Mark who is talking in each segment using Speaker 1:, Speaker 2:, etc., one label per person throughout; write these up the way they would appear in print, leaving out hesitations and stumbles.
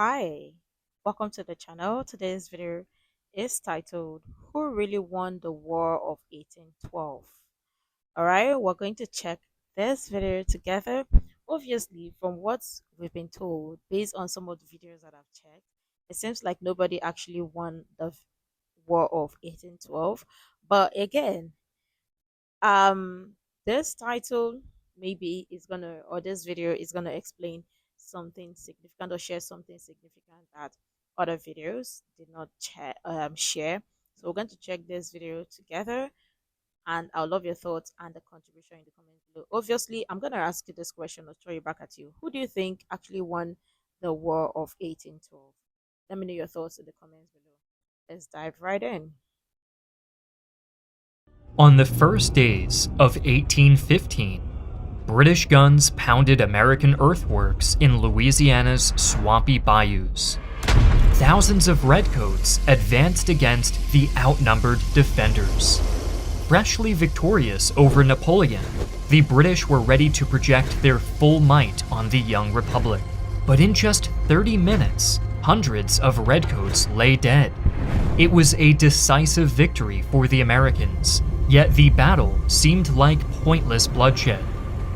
Speaker 1: Hi, welcome to the channel. Today's video is titled Who Really Won the War of 1812? Alright, we're going to check this video together. Obviously, from what we've been told, based on some of the videos that I've checked, it seems like nobody actually won the War of 1812. But again, um this title maybe is gonna or this video is gonna explain something significant or share something significant that other videos did not share. So we're going to check this video together, and I'll love your thoughts and the contribution in the comments below. Obviously, I'm gonna ask you this question or throw it back at you. Who do you think actually won the War of 1812? Let me know your thoughts in the comments below. Let's dive right in.
Speaker 2: On the first days of 1815, British guns pounded American earthworks in Louisiana's swampy bayous. Thousands of redcoats advanced against the outnumbered defenders. Freshly victorious over Napoleon, the British were ready to project their full might on the young republic. But in just 30 minutes, hundreds of redcoats lay dead. It was a decisive victory for the Americans, yet the battle seemed like pointless bloodshed.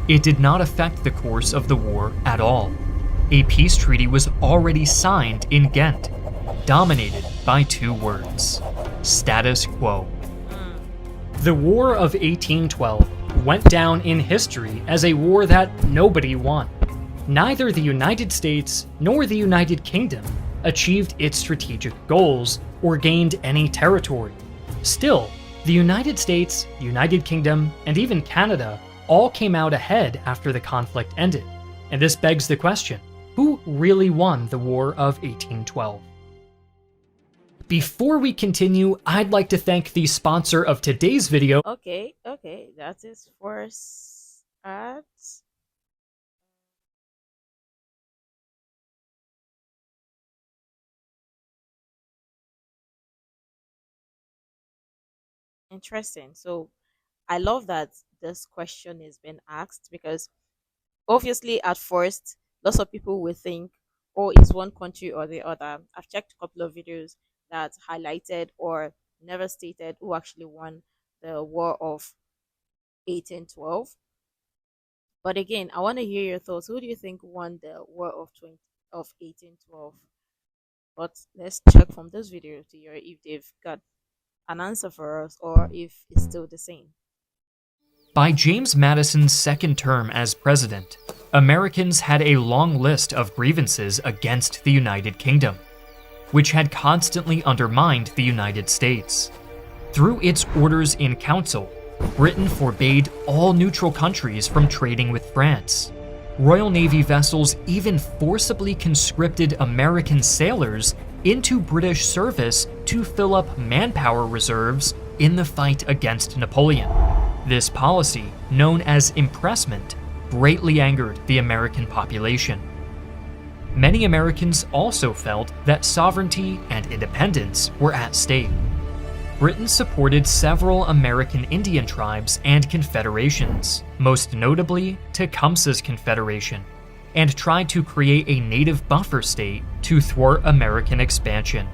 Speaker 2: It did not affect the course of the war at all. A peace treaty was already signed in Ghent, dominated by two words: status quo. The War of 1812 went down in history as a war that nobody won. Neither the United States nor the United Kingdom achieved its strategic goals or gained any territory. Still, the United States, United Kingdom, and even Canada all came out ahead after the conflict ended. And this begs the question, who really won the War of 1812? Before we continue, I'd like to thank the sponsor of today's video.
Speaker 1: Okay, that is first at interesting. So I love that this question is being asked because obviously at first lots of people will think, oh, it's one country or the other. I've checked a couple of videos that highlighted or never stated who actually won the War of 1812. But again, I want to hear your thoughts. Who do you think won the War of 1812? But let's check from this video to hear if they've got an answer for us or if it's still the same.
Speaker 2: By James Madison's second term as president, Americans had a long list of grievances against the United Kingdom, which had constantly undermined the United States. Through its orders in council, Britain forbade all neutral countries from trading with France. Royal Navy vessels even forcibly conscripted American sailors into British service to fill up manpower reserves in the fight against Napoleon. This policy, known as impressment, greatly angered the American population. Many Americans also felt that sovereignty and independence were at stake. Britain supported several American Indian tribes and confederations, most notably Tecumseh's Confederation, and tried to create a native buffer state to thwart American expansion.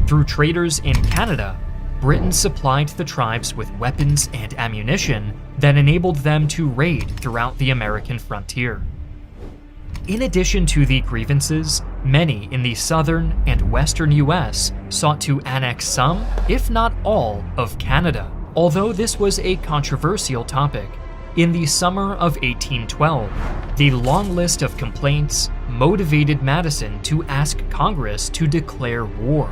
Speaker 2: Through traders in Canada, Britain supplied the tribes with weapons and ammunition that enabled them to raid throughout the American frontier. In addition to the grievances, many in the southern and western US sought to annex some, if not all, of Canada. Although this was a controversial topic, in the summer of 1812, the long list of complaints motivated Madison to ask Congress to declare war.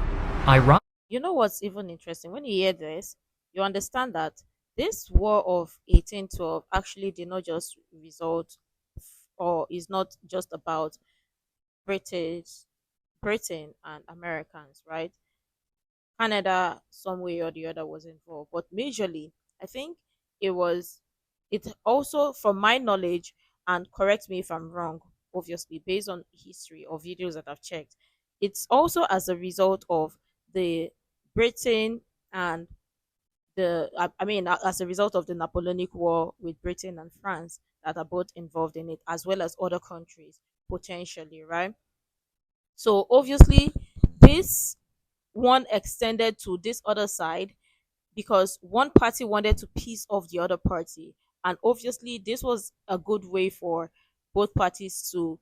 Speaker 1: You know what's even interesting? When you hear this, you understand that this War of 1812 actually did not just result or is not just about British, Britain and Americans, right? Canada, some way or the other, was involved, but majorly, I think it was. It also, from my knowledge, and correct me if I'm wrong, obviously based on history or videos that I've checked, it's also as a result of the Britain and as a result of the Napoleonic War with Britain and France that are both involved in it, as well as other countries potentially, right? So obviously, this one extended to this other side because one party wanted to piece off the other party. And obviously, this was a good way for both parties to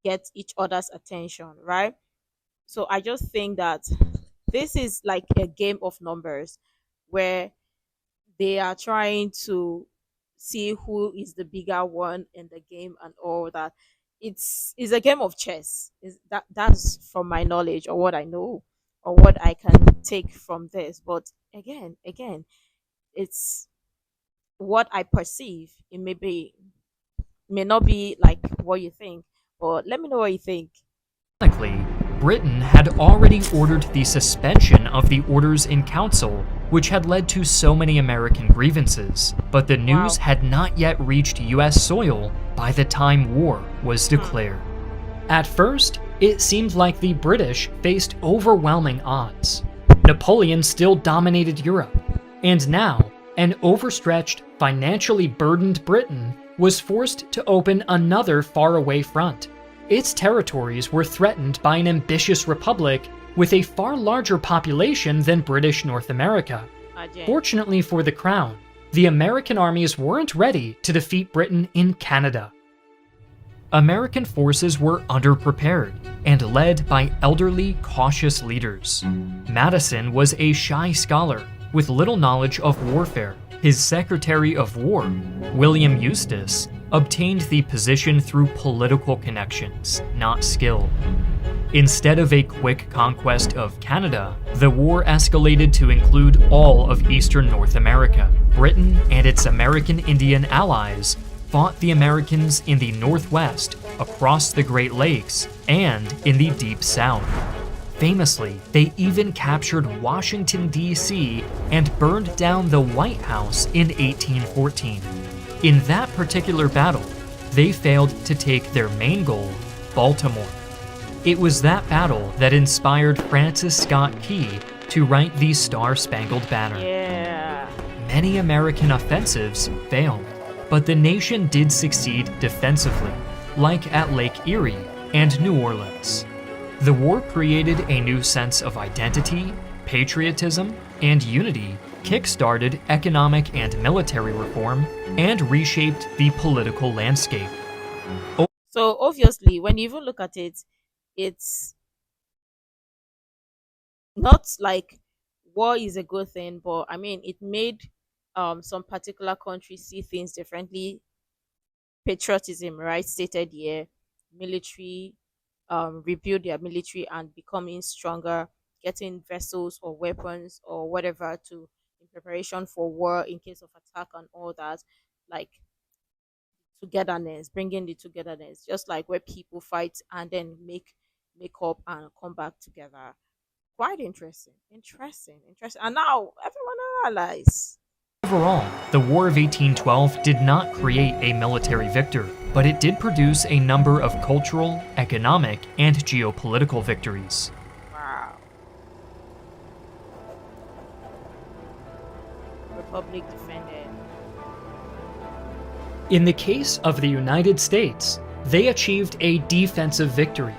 Speaker 1: get each other's attention, right? So I just think that this is like a game of numbers where they are trying to see who is the bigger one in the game and all that. It's a game of chess. Is that's from my knowledge or what I know or what I can take from this. But again, it's what I perceive. It may not be like what you think, but let me know what you think.
Speaker 2: Ironically, Britain had already ordered the suspension of the Orders in Council, which had led to so many American grievances, but the news
Speaker 1: Wow.
Speaker 2: had not yet reached US soil by the time war was
Speaker 1: Hmm.
Speaker 2: declared. At first, it seemed like the British faced overwhelming odds. Napoleon still dominated Europe, and now, an overstretched, financially burdened Britain was forced to open another faraway front. Its territories were threatened by an ambitious republic with a far larger population than British North America.
Speaker 1: Again.
Speaker 2: Fortunately for the Crown, the American armies weren't ready to defeat Britain in Canada. American forces were underprepared and led by elderly, cautious leaders. Madison was a shy scholar with little knowledge of warfare. His Secretary of War, William Eustis, obtained the position through political connections, not skill. Instead of a quick conquest of Canada, the war escalated to include all of eastern North America. Britain and its American Indian allies fought the Americans in the Northwest, across the Great Lakes, and in the Deep South. Famously, they even captured Washington, D.C. and burned down the White House in 1814. In that particular battle, they failed to take their main goal, Baltimore. It was that battle that inspired Francis Scott Key to write the Star-Spangled Banner.
Speaker 1: Yeah.
Speaker 2: Many American offensives failed, but the nation did succeed defensively, like at Lake Erie and New Orleans. The war created a new sense of identity, patriotism, and unity, kick-started economic and military reform, and reshaped the political landscape.
Speaker 1: So obviously, when you even look at it, it's not like war is a good thing, but I mean, it made some particular countries see things differently. Patriotism, right? Stated here, military, rebuild their military and becoming stronger, getting vessels or weapons or whatever to in preparation for war in case of attack and all that. Like togetherness, bringing the togetherness, just like where people fight and then make up and come back together. Quite interesting. And now everyone realize.
Speaker 2: Overall, the War of 1812 did not create a military victor, but it did produce a number of cultural, economic, and geopolitical victories.
Speaker 1: Wow. Republic defended.
Speaker 2: In the case of the United States, they achieved a defensive victory.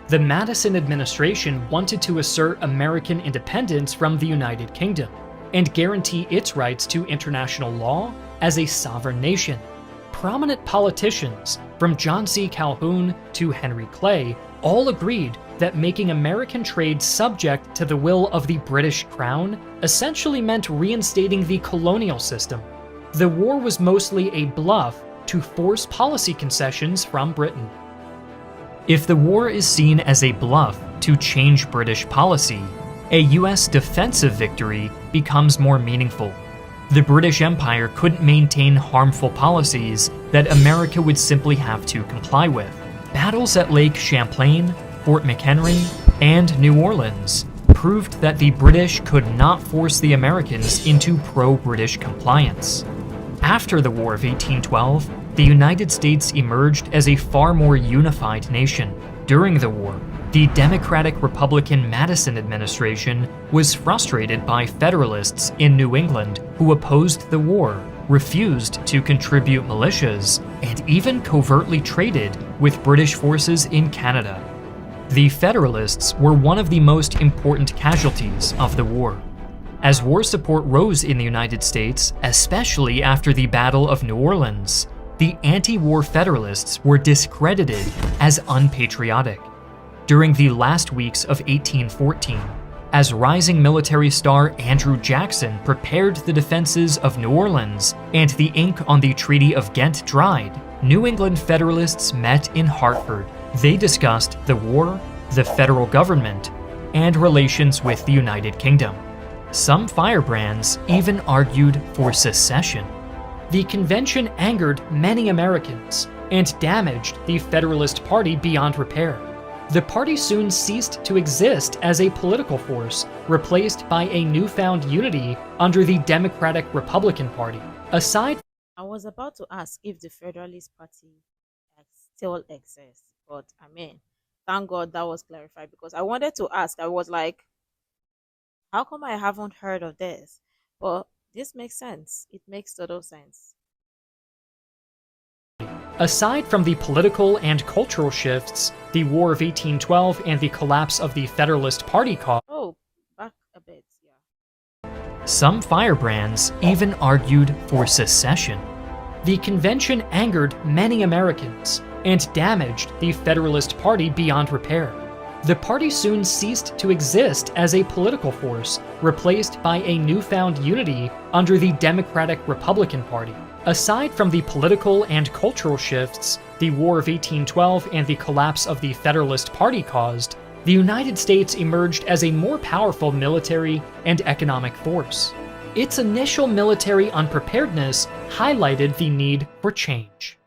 Speaker 2: The Madison administration wanted to assert American independence from the United Kingdom and guarantee its rights to international law as a sovereign nation. Prominent politicians, from John C. Calhoun to Henry Clay, all agreed that making American trade subject to the will of the British Crown essentially meant reinstating the colonial system. The war was mostly a bluff to force policy concessions from Britain. If the war is seen as a bluff to change British policy, a US defensive victory becomes more meaningful. The British Empire couldn't maintain harmful policies that America would simply have to comply with. Battles at Lake Champlain, Fort McHenry, and New Orleans proved that the British could not force the Americans into pro-British compliance. After the War of 1812, the United States emerged as a far more unified nation. During the war, the Democratic Republican Madison administration was frustrated by Federalists in New England who opposed the war, refused to contribute militias, and even covertly traded with British forces in Canada. The Federalists were one of the most important casualties of the war. As
Speaker 1: Wow.
Speaker 2: war support rose in the United States, especially after the Battle of New Orleans, the anti war Federalists were discredited as unpatriotic. During the last weeks of 1814, as rising military star Andrew Jackson prepared the defenses of New Orleans and the ink on the Treaty of Ghent dried, New England Federalists met in Hartford. They discussed the war, the federal government, and relations with the United Kingdom. Some firebrands even argued for secession. The convention angered many Americans and damaged the Federalist Party beyond repair. The party soon ceased to exist as a political force, replaced by a newfound unity under the Democratic Republican Party. Aside
Speaker 1: I was about to ask if the Federalist Party still exists, but I mean, thank God that was clarified because I wanted to ask. I was like, how come I haven't heard of this? But this makes sense. It makes total sense.
Speaker 2: Aside from the political and cultural shifts, the War of 1812 and the collapse of the Federalist Party caused,
Speaker 1: Oh, back a bit, yeah.
Speaker 2: some firebrands even argued for secession. The convention angered many Americans and damaged the Federalist Party beyond repair. The party soon ceased to exist as a political force, replaced by a newfound unity under the Democratic Republican Party. Aside from the political and cultural shifts the War of 1812 and the collapse of the Federalist Party caused, the United States emerged as a more powerful military and economic force. Its initial military unpreparedness highlighted the need for change.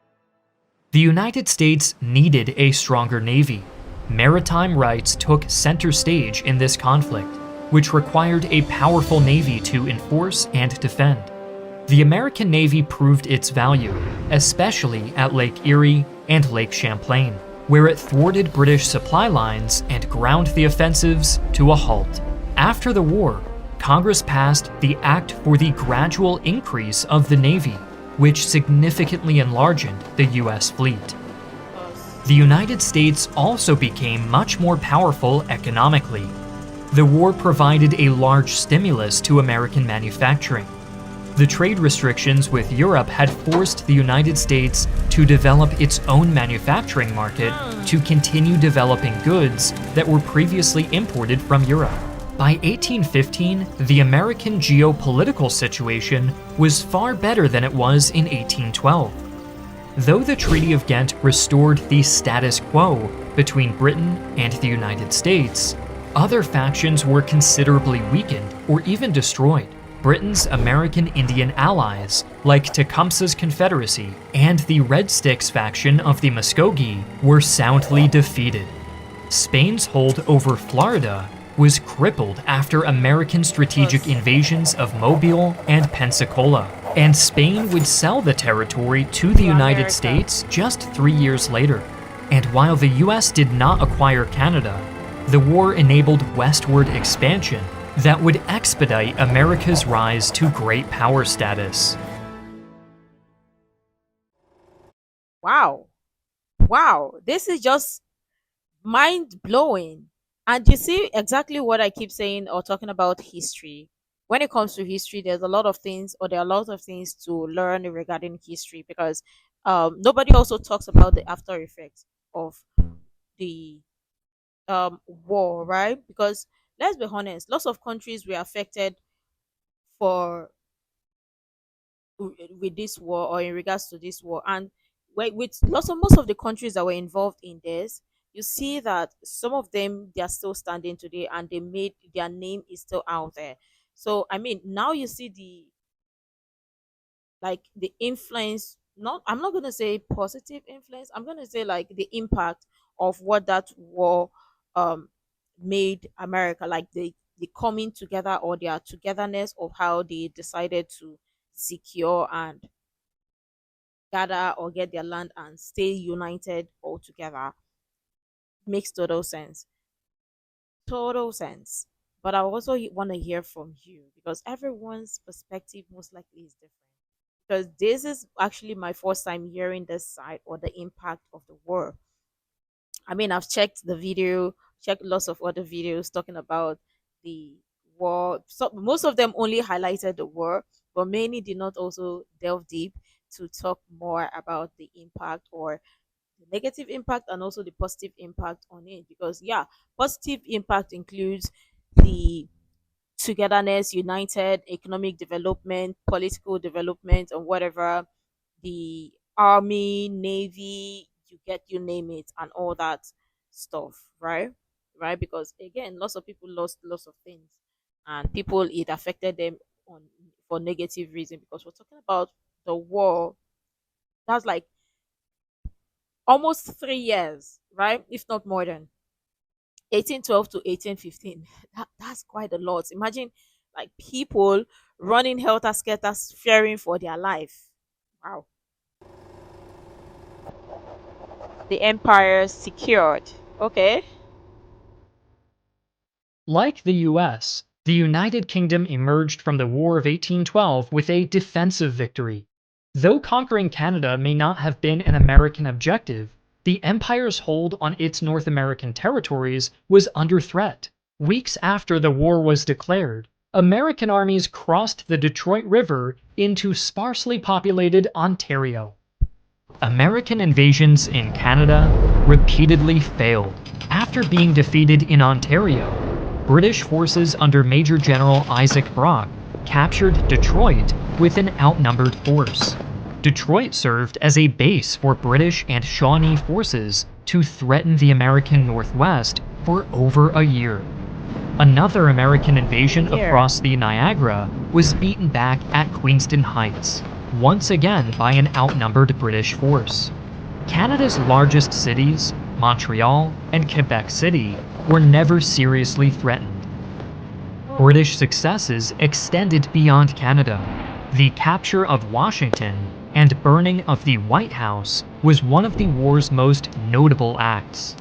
Speaker 2: The United States needed a stronger navy. Maritime rights took center stage in this conflict, which required a powerful navy to enforce and defend. The American Navy proved its value, especially at Lake Erie and Lake Champlain, where it thwarted British supply lines and ground the offensives to a halt. After the war, Congress passed the Act for the Gradual Increase of the Navy, which significantly enlarged the U.S. fleet.
Speaker 1: Because
Speaker 2: The United States also became much more powerful economically. The war provided a large stimulus to American manufacturing. The trade restrictions with Europe had forced the United States to develop its own manufacturing market to continue developing goods that were previously imported from Europe. By 1815, the American geopolitical situation was far better than it was in 1812. Though the Treaty of Ghent restored the status quo between Britain and the United States, other factions were considerably weakened or even destroyed. Britain's American Indian allies, like Tecumseh's Confederacy and the Red Sticks faction of the Muskogee, were soundly defeated. Spain's hold over Florida was crippled after American strategic invasions of Mobile and Pensacola, and Spain would sell the territory to the United
Speaker 1: America.
Speaker 2: States just 3 years later. And while the US did not acquire Canada, the war enabled westward expansion that would expedite America's rise to great power status.
Speaker 1: Wow. Wow. This is just mind blowing. And you see exactly what I keep saying or talking about history. When it comes to history, there's a lot of things, or there are a lot of things to learn regarding history because nobody also talks about the after effects of the war, right? Because let's be honest, lots of countries were affected for with this war or in regards to this war, and with lots of most of the countries that were involved in this, you see that some of them they are still standing today and they made their name is still out there. So I mean, now you see the like the influence, not I'm not going to say positive influence, I'm going to say like the impact of what that war um made America, like the coming together or their togetherness of how they decided to secure and gather or get their land and stay united all together makes total sense. Total sense. But I also want to hear from you because everyone's perspective most likely is different. Because this is actually my first time hearing this side or the impact of the war. I mean, I've checked the video, checked lots of other videos talking about the war. So most of them only highlighted the war, but many did not also delve deep to talk more about the impact or the negative impact and also the positive impact on it. Because yeah, positive impact includes the togetherness, united economic development, political development, and whatever, the army, navy, you name it, and all that stuff, right? Right? Because again, lots of people lost lots of things, and people it affected them on for negative reason. Because we're talking about the war that's like almost 3 years, right? If not more than 1812 to 1815. That's quite a lot. Imagine like people running helter skelter, fearing for their life. Wow. The empire secured. Okay.
Speaker 2: Like the US, the United Kingdom emerged from the War of 1812 with a defensive victory. Though conquering Canada may not have been an American objective, the Empire's hold on its North American territories was under threat. Weeks after the war was declared, American armies crossed the Detroit River into sparsely populated Ontario. American invasions in Canada repeatedly failed. After being defeated in Ontario, British forces under Major General Isaac Brock captured Detroit with an outnumbered force. Detroit served as a base for British and Shawnee forces to threaten the American Northwest for over a year. Another American invasion
Speaker 1: Here.
Speaker 2: across the Niagara was beaten back at Queenston Heights, once again by an outnumbered British force. Canada's largest cities, Montreal and Quebec City, were never seriously threatened. British successes extended beyond Canada. The capture of Washington and burning of the White House was one of the war's most notable acts.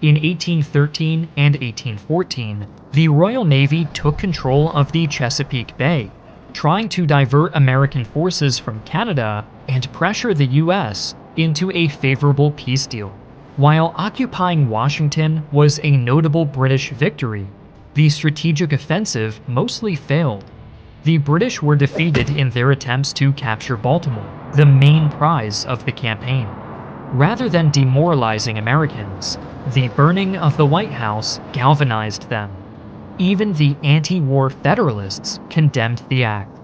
Speaker 2: In 1813 and 1814, the Royal Navy took control of the Chesapeake Bay, trying to divert American forces from Canada and pressure the US into a favorable peace deal. While occupying Washington was a notable British victory, the strategic offensive mostly failed. The British were defeated in their attempts to capture Baltimore, the main prize of the campaign. Rather than demoralizing Americans, the burning of the White House galvanized them. Even the anti-war Federalists condemned the act.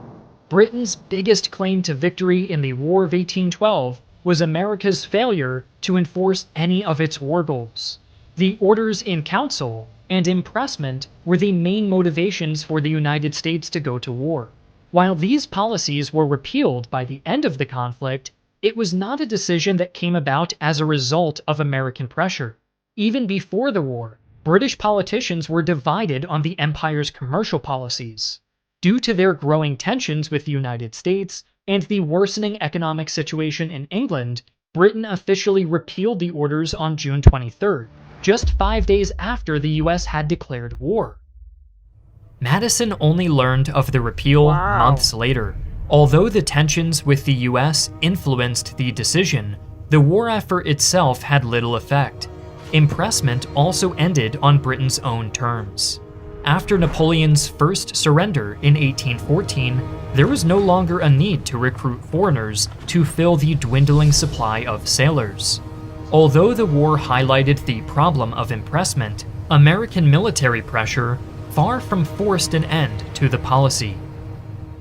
Speaker 2: Britain's biggest claim to victory in the War of 1812 was America's failure to enforce any of its war goals. The Orders in Council and impressment were the main motivations for the United States to go to war. While these policies were repealed by the end of the conflict, it was not a decision that came about as a result of American pressure. Even before the war, British politicians were divided on the empire's commercial policies. Due to their growing tensions with the United States and the worsening economic situation in England, Britain officially repealed the orders on June 23rd, just 5 days after the US had declared war. Madison only learned of the repeal
Speaker 1: Wow.
Speaker 2: months later. Although the tensions with the US influenced the decision, the war effort itself had little effect. Impressment also ended on Britain's own terms. After Napoleon's first surrender in 1814, there was no longer a need to recruit foreigners to fill the dwindling supply of sailors. Although the war highlighted the problem of impressment, American military pressure far from forced an end to the policy.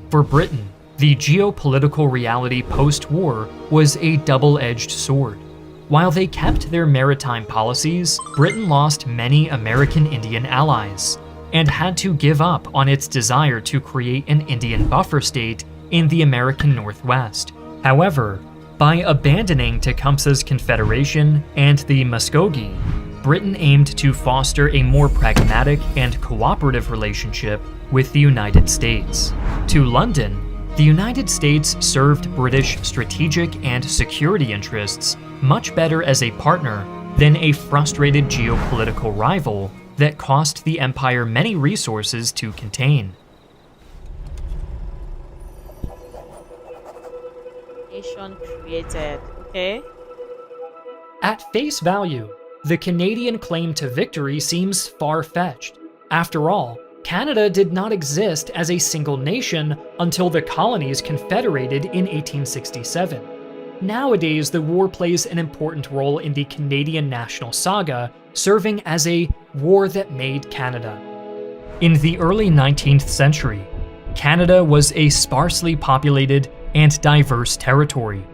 Speaker 2: For Britain, the geopolitical reality post-war was a double-edged sword. While they kept their maritime policies, Britain lost many American Indian allies and had to give up on its desire to create an Indian buffer state in the American Northwest. However, by abandoning Tecumseh's Confederation and the Muskogee, Britain aimed to foster a more pragmatic and cooperative relationship with the United States. To London, the United States served British strategic and security interests much better as a partner than a frustrated geopolitical rival that cost the empire many resources to contain.
Speaker 1: Nation created. Okay.
Speaker 2: At face value, The Canadian claim to victory seems far-fetched. After all, Canada did not exist as a single nation until the colonies confederated in 1867. Nowadays, the war plays an important role in the Canadian national saga, serving as a war that made Canada. In the early 19th century, Canada was a sparsely populated and diverse territory.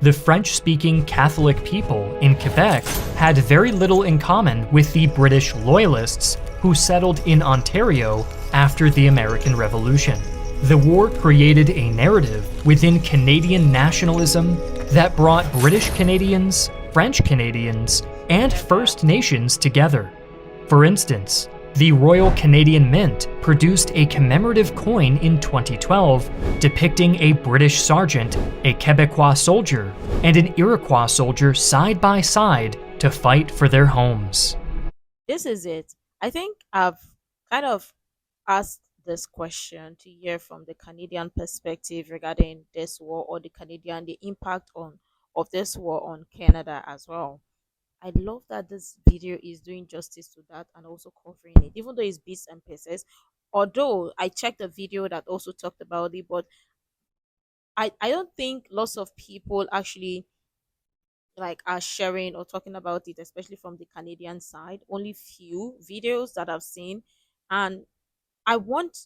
Speaker 2: The French-speaking Catholic people in Quebec had very little in common with the British Loyalists who settled in Ontario after the American Revolution. The war created a narrative within Canadian nationalism that brought British Canadians, French Canadians, and First Nations together. For instance, the Royal Canadian Mint produced a commemorative coin in 2012 depicting a British sergeant, a Quebecois soldier, and an Iroquois soldier side by side to fight for their homes.
Speaker 1: This is it. I think I've kind of asked this question to hear from the Canadian perspective regarding this war, or the impact on of this war on Canada as well. I love that this video is doing justice to that and also covering it, even though it's bits and pieces. Although I checked a video that also talked about it, but I don't think lots of people actually like are sharing or talking about it, especially from the Canadian side. Only few videos that I've seen, and I want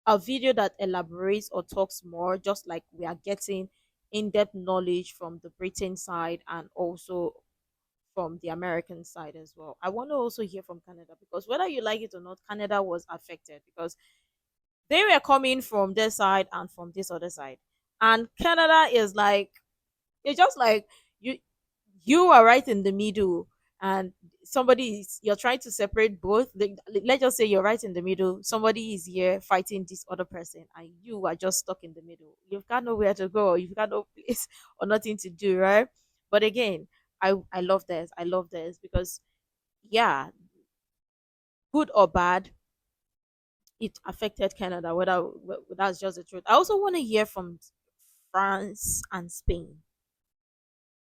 Speaker 1: a video that elaborates or talks more, just like we are getting in-depth knowledge from the Britain side and also from the American side as well. I want to also hear from Canada, because whether you like it or not, Canada was affected because they were coming from this side and from this other side. And Canada is like, it's just like you you are right in the middle, and you're trying to separate both. Let's just say you're right in the middle, somebody is here fighting this other person, and you are just stuck in the middle. You've got nowhere to go, you've got no place or nothing to do, right? But again, I love this because, yeah, good or bad, it affected Canada. That's just the truth. I also want to hear from France and Spain.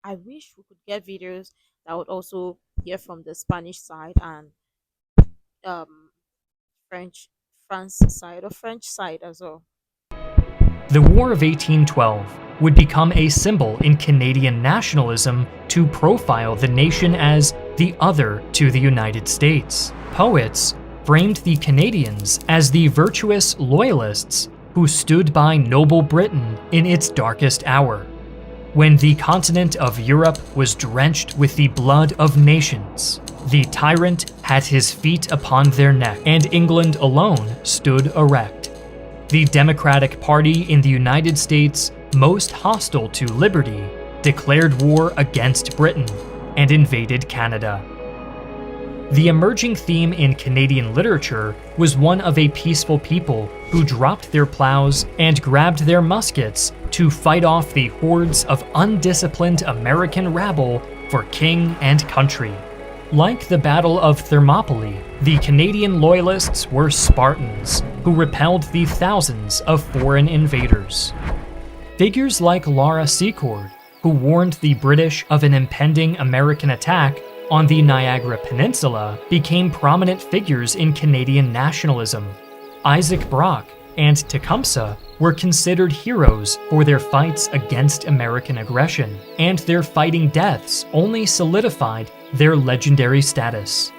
Speaker 1: I wish we could get videos that would also hear from the Spanish side and um French France side or French side as well.
Speaker 2: The War of 1812 would become a symbol in Canadian nationalism to profile the nation as the other to the United States. Poets framed the Canadians as the virtuous loyalists who stood by noble Britain in its darkest hour, when the continent of Europe was drenched with the blood of nations. The tyrant had his feet upon their neck, and England alone stood erect. The Democratic Party in the United States, most hostile to liberty, declared war against Britain and invaded Canada. The emerging theme in Canadian literature was one of a peaceful people who dropped their plows and grabbed their muskets to fight off the hordes of undisciplined American rabble for king and country. Like the Battle of Thermopylae, the Canadian Loyalists were Spartans who repelled the thousands of foreign invaders. Figures like Laura Secord, who warned the British of an impending American attack on the Niagara Peninsula, became prominent figures in Canadian nationalism. Isaac Brock and Tecumseh were considered heroes for their fights against American aggression, and their fighting deaths only solidified their legendary status.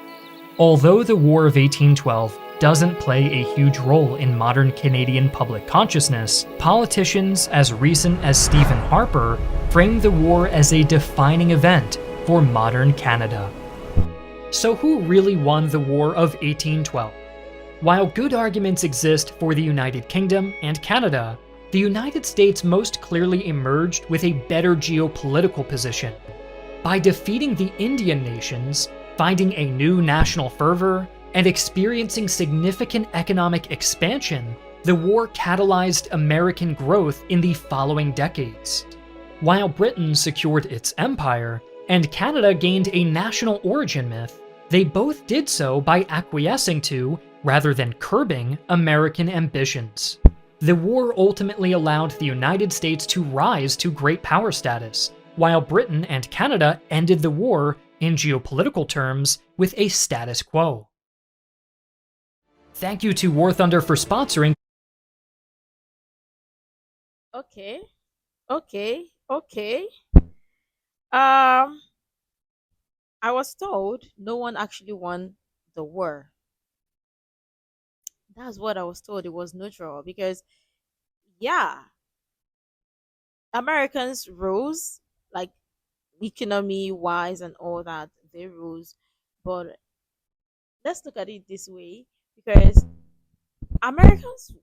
Speaker 2: Although the War of 1812 doesn't play a huge role in modern Canadian public consciousness, politicians as recent as Stephen Harper framed the war as a defining event for modern Canada. So who really won the War of 1812? While good arguments exist for the United Kingdom and Canada, the United States most clearly emerged with a better geopolitical position. By defeating the Indian nations, finding a new national fervor, and experiencing significant economic expansion, the war catalyzed American growth in the following decades. While Britain secured its empire, and Canada gained a national origin myth, they both did so by acquiescing to, rather than curbing, American ambitions. The war ultimately allowed the United States to rise to great power status, while Britain and Canada ended the war in geopolitical terms, with a status quo. Thank you to War Thunder for sponsoring.
Speaker 1: Okay, okay. Um, I was told no one actually won the war. That's what I was told. It was neutral because, yeah, Americans rose, like economy wise and all that. They rose, but let's look at it this way because Americans,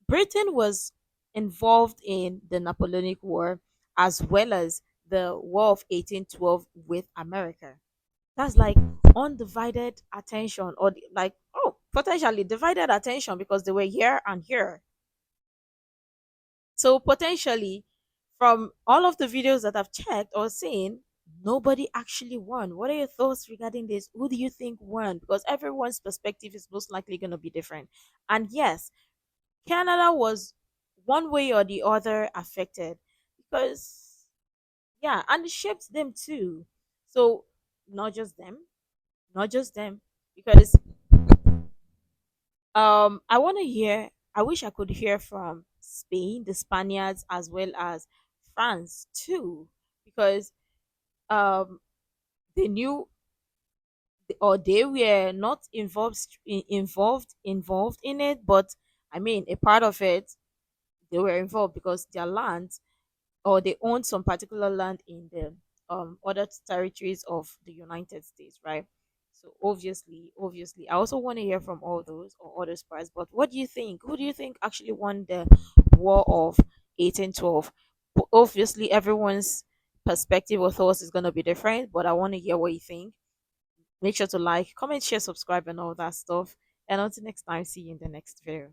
Speaker 1: Britain was involved in the Napoleonic War as well as the War of 1812 with America. That's like undivided attention, or like, oh, potentially divided attention because they were here and here. So potentially, from all of the videos that I've checked or seen, nobody actually won. What are your thoughts regarding this? Who do you think won? Because everyone's perspective is most likely going to be different. And yes, Canada was one way or the other affected because, yeah, and it shaped them too. So not just them, not just them, because I want to hear. I wish I could hear from Spain, the Spaniards, as well as France too, because um they knew, or they were not involved in it, but I mean a part of it they were involved because their land, or they owned some particular land in the other territories of the United States, right? So obviously, I also want to hear from all those or other spies. But what do you think? Who do you think actually won the War of 1812? Obviously, everyone's perspective or thoughts is gonna be different, but I want to hear what you think. Make sure to like, comment, share, subscribe, and all that stuff. And until next time, see you in the next video.